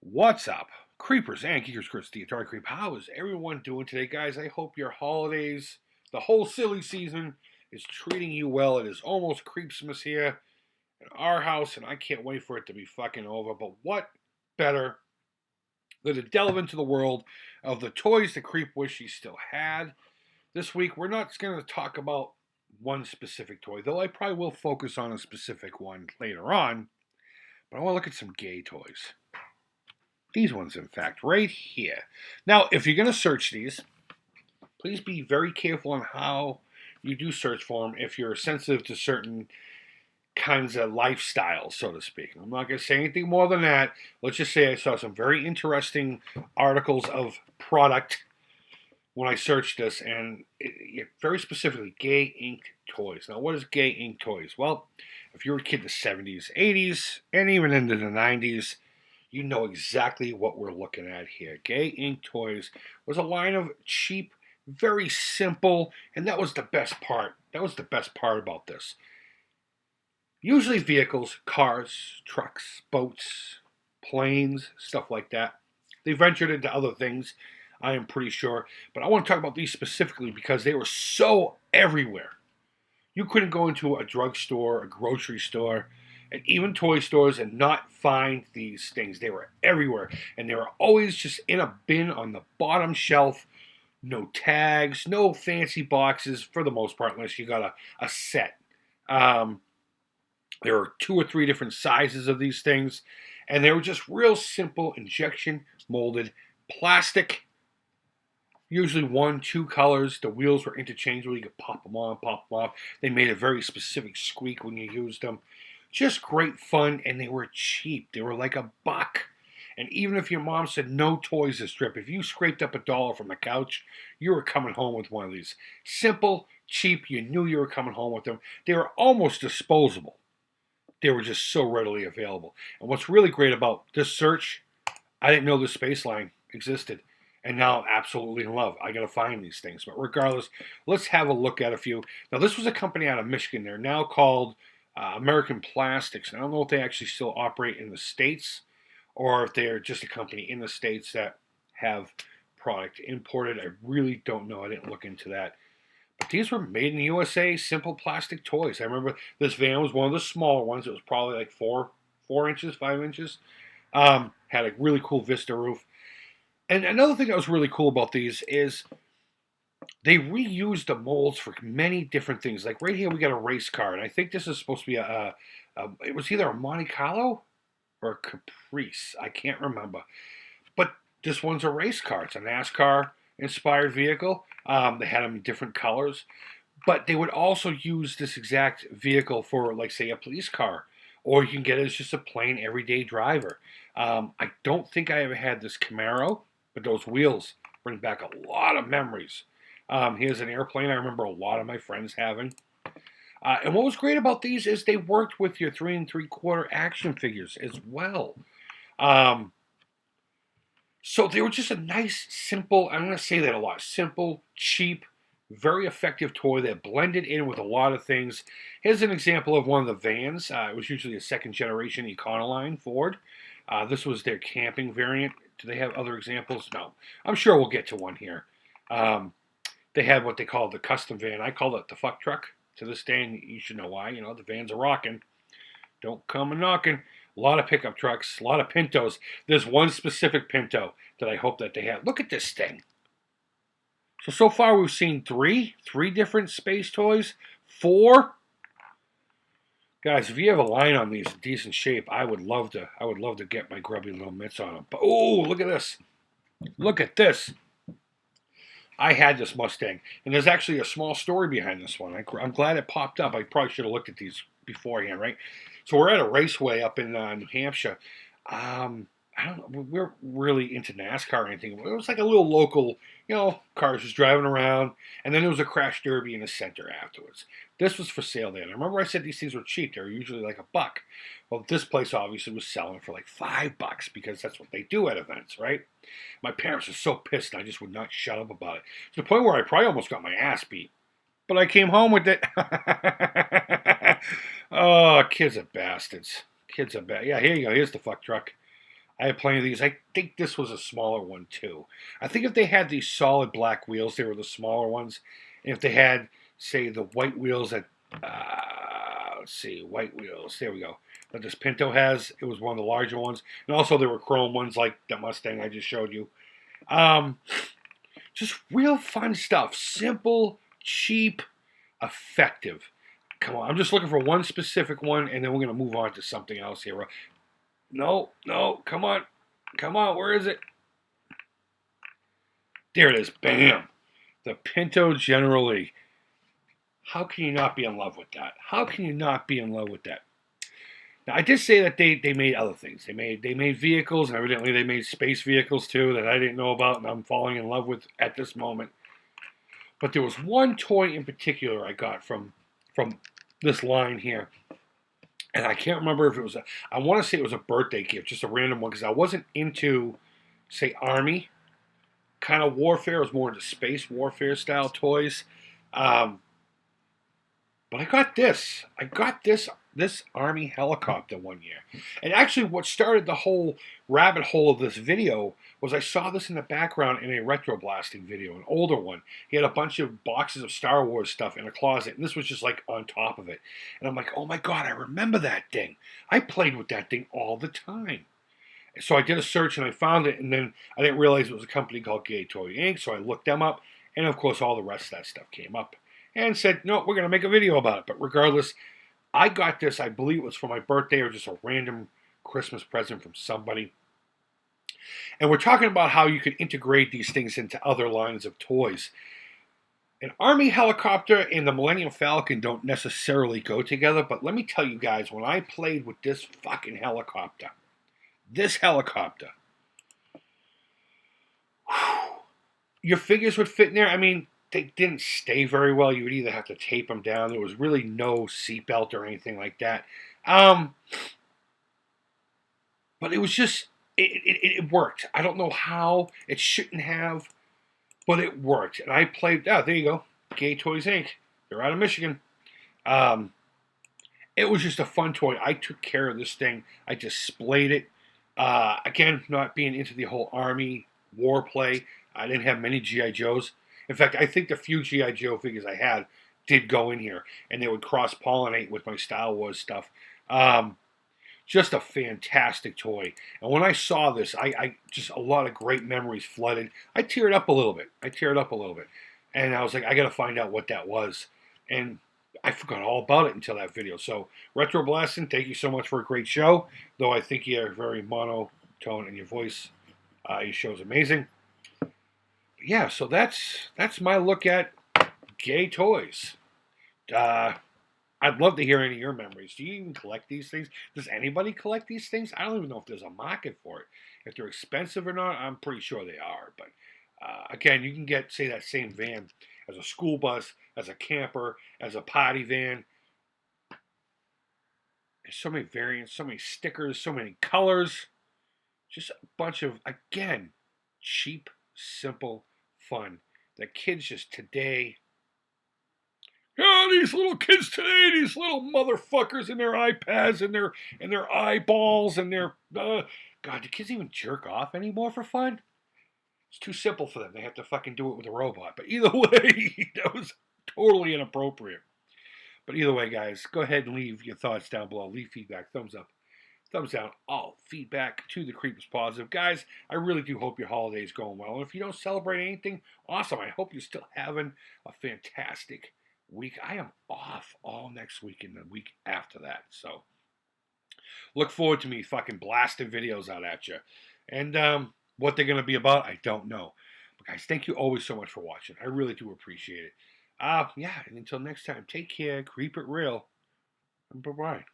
What's up, creepers and geekers? Chris, the Atari Creep. How is everyone doing today, guys? I hope your holidays, the whole silly season, is treating you well. It is almost Creepsmas here at our house, and I can't wait for it to be fucking over. But what better than to delve into the world of the toys the Creep wish he still had? This week, we're not going to talk about one specific toy, though I probably will focus on a specific one later on. But I want to look at some gay toys. These ones, in fact, right here. Now, if you're going to search these, please be very careful on how you do search for them if you're sensitive to certain kinds of lifestyles, so to speak. I'm not going to say anything more than that. Let's just say I saw some very interesting articles of product when I searched this, and very specifically, gay ink toys. Now, what is gay ink toys? Well, if you're a kid in the 70s, 80s, and even into the 90s, you know exactly what we're looking at here. Gay Ink Toys was a line of cheap, very simple, and that was the best part. That was the best part about this. Usually vehicles, cars, trucks, boats, planes, stuff like that. They ventured into other things, I am pretty sure. But I want to talk about these specifically because they were so everywhere. You couldn't go into a drugstore, a grocery store, and even toy stores and not find these things. They were everywhere. And they were always just in a bin on the bottom shelf. No tags, no fancy boxes for the most part, unless you got a set. There were 2 or 3 different sizes of these things. And they were just real simple injection molded plastic. Usually 1, 2 colors. The wheels were interchangeable. You could pop them on, pop them off. They made a very specific squeak when you used them. Just great fun, and they were cheap. They were like $1. And even if your mom said no toys this trip, if you scraped up $1 from the couch, you were coming home with one of these. Simple, cheap, you knew you were coming home with them. They were almost disposable. They were just so readily available. And what's really great about this search, I didn't know this space line existed. And now I'm absolutely in love. I got to find these things. But regardless, let's have a look at a few. Now, this was a company out of Michigan. They're now called American Plastics. And I don't know if they actually still operate in the States or if they're just a company in the States that have product imported. I really don't know. I didn't look into that. But these were made in the USA, simple plastic toys. I remember this van was one of the smaller ones. It was probably like 4 inches, 5 inches. Had a really cool Vista roof. And another thing that was really cool about these is they reused the molds for many different things. Like right here, we got a race car, and I think this is supposed to be it was either a Monte Carlo or a Caprice. I can't remember. But this one's a race car. It's a NASCAR-inspired vehicle. They had them in different colors. But they would also use this exact vehicle for, like, say, a police car. Or you can get it as just a plain everyday driver. I don't think I ever had this Camaro, but those wheels bring back a lot of memories. Here's an airplane I remember a lot of my friends having. And what was great about these is they worked with your 3 3/4 action figures as well. So they were just a nice, simple, I'm going to say that a lot, simple, cheap, very effective toy that blended in with a lot of things. Here's an example of one of the vans. It was usually a second generation Econoline Ford. This was their camping variant. Do they have other examples? No. I'm sure we'll get to one here. They had what they called the custom van. I call it the fuck truck to this day, and you should know why. You know, the vans are rocking. Don't come a knocking. A lot of pickup trucks, a lot of Pintos. There's one specific Pinto that I hope that they have. Look at this thing. So far we've seen three different space toys. 4. Guys, if you have a line on these in decent shape, I would love to get my grubby little mitts on them. But oh, look at this. Look at this. I had this Mustang, and there's actually a small story behind this one. I'm glad it popped up. I probably should have looked at these beforehand, right? So we're at a raceway up in New Hampshire. I don't know, we're really into NASCAR or anything. It was like a little local, cars just driving around, and then there was a crash derby in the center afterwards. This was for sale then. I remember I said these things were cheap. They were usually like $1. Well, this place obviously was selling for like $5 because that's what they do at events, right? My parents were so pissed, and I just would not shut up about it. To the point where I probably almost got my ass beat. But I came home with it. Oh, kids are bastards. Kids are bad. Yeah, here you go. Here's the fuck truck. I had plenty of these. I think this was a smaller one too. I think if they had these solid black wheels, they were the smaller ones. And if they had, say, the white wheels that, let's see, white wheels. There we go. That this Pinto has, it was one of the larger ones. And also there were chrome ones like the Mustang I just showed you. Just real fun stuff. Simple, cheap, effective. Come on, I'm just looking for one specific one, and then we're going to move on to something else here. No, come on. Come on, where is it? There it is. Bam. The Pinto General Lee. How can you not be in love with that? How can you not be in love with that? Now, I did say that they made other things. They made vehicles, and evidently they made space vehicles too that I didn't know about, and I'm falling in love with at this moment. But there was one toy in particular I got from this line here, and I can't remember if it was I want to say it was a birthday gift, just a random one, because I wasn't into, say, Army kind of warfare. I was more into space warfare style toys. But I got this. This Army helicopter one year. And actually what started the whole rabbit hole of this video was I saw this in the background in a retro blasting video, an older one. He had a bunch of boxes of Star Wars stuff in a closet, and this was just like on top of it. And I'm like, oh my God, I remember that thing. I played with that thing all the time. So I did a search and I found it, and then I didn't realize it was a company called Gay Toy Inc., so I looked them up, and of course all the rest of that stuff came up. And said, no, we're going to make a video about it. But regardless, I got this, I believe it was for my birthday or just a random Christmas present from somebody. And we're talking about how you could integrate these things into other lines of toys. An Army helicopter and the Millennium Falcon don't necessarily go together, but let me tell you guys, when I played with this fucking helicopter, your figures would fit in there. I mean, they didn't stay very well. You would either have to tape them down. There was really no seatbelt or anything like that. But it was just, it worked. I don't know how. It shouldn't have, but it worked. And I played, there you go, Gay Toys Inc. They're out of Michigan. It was just a fun toy. I took care of this thing. I displayed it. Again, not being into the whole Army war play, I didn't have many G.I. Joes. In fact, I think the few G.I. Joe figures I had did go in here, and they would cross-pollinate with my Star Wars stuff. Just a fantastic toy. And when I saw this, I just a lot of great memories flooded. I teared up a little bit. And I was like, I got to find out what that was. And I forgot all about it until that video. So, Retro Blasting, thank you so much for a great show. Though I think you're very monotone in your voice. Your show's amazing. Yeah, so that's my look at gay toys. I'd love to hear any of your memories. Do you even collect these things? Does anybody collect these things? I don't even know if there's a market for it. If they're expensive or not, I'm pretty sure they are. But again, you can get, say, that same van as a school bus, as a camper, as a party van. There's so many variants, so many stickers, so many colors. Just a bunch of, again, cheap, simple fun. The kids just today, these little kids today, these little motherfuckers and their iPads and their eyeballs and their, God, do kids even jerk off anymore for fun? It's too simple for them. They have to fucking do it with a robot. But either way, that was totally inappropriate. But either way, guys, go ahead and leave your thoughts down below. Leave feedback, thumbs up, thumbs down. All feedback to the Creep is positive. Guys, I really do hope your holiday's going well. And if you don't celebrate anything, awesome. I hope you're still having a fantastic week. I am off all next week and the week after that. So look forward to me fucking blasting videos out at you. And what they're going to be about, I don't know. But guys, thank you always so much for watching. I really do appreciate it. Yeah, and until next time, take care, creep it real, and bye-bye.